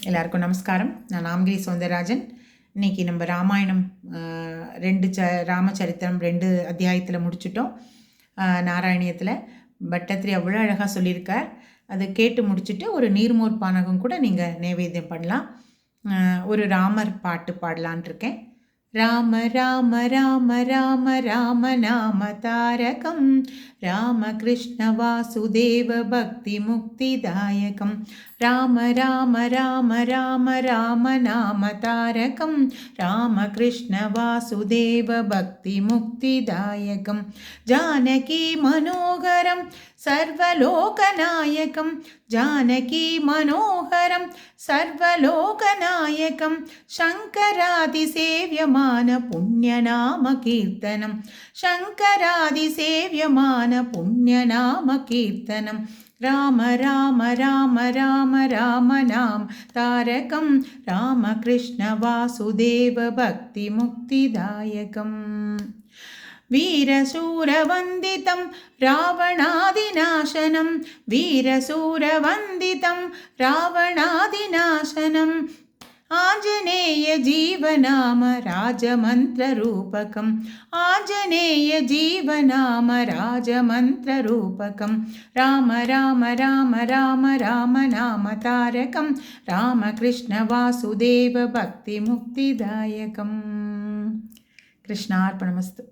எல்லாருக்கும் நமஸ்காரம். நான் நாமகிரி சௌந்தரராஜன். இன்றைக்கி நம்ம ராமாயணம் ராமச்சரித்திரம் 2 அத்தியாயத்தில் முடிச்சிட்டோம். நாராயணியத்தில் பட்டத்திரி அவ்வளோ அழகாக சொல்லியிருக்கார். அதை கேட்டு முடிச்சுட்டு ஒரு நீர்மோர் பானகம் கூட நீங்கள் நைவேத்தியம் பண்ணலாம். ஒரு ராமர் பாட்டு பாடலான் இருக்கேன். ராம ராம ராம ராம ராம நாம தாரகம் ராமகிருஷ்ண வாசுதேவ பக்தி முக்திதாயகம் ராம ராம ராம ராம ராம நாம தாரகம் ராமகிருஷ்ண வாசுதேவ பக்தி முக்திதாயகம் ஜானகி மனோகரம் சர்வலோகநாயகம் ஜானகி மனோகரம் சர்வலோகநாயகம் शङ्करादिसेव्यमान पुण्यनाम कीर्तनं शङ्करादिसेव्यमान पुण्यनाम कीर्तनं राम राम राम राम राम नाम तारकं रामकृष्ण वासुदेव भक्तिमुक्तिदायकम् वीरशूरवन्दितं रावणादिनाशनं वीरशूरवन्दितं रावणादिनाशनं आञ्जनेय जीवनाम राजमन्त्ररूपकम् आञ्जनेय जीवनाम राजमन्त्ररूपकं राम राम राम राम राम नाम तारकं रामकृष्ण वासुदेव भक्तिमुक्तिदायकम् कृष्णार्पणमस्तु।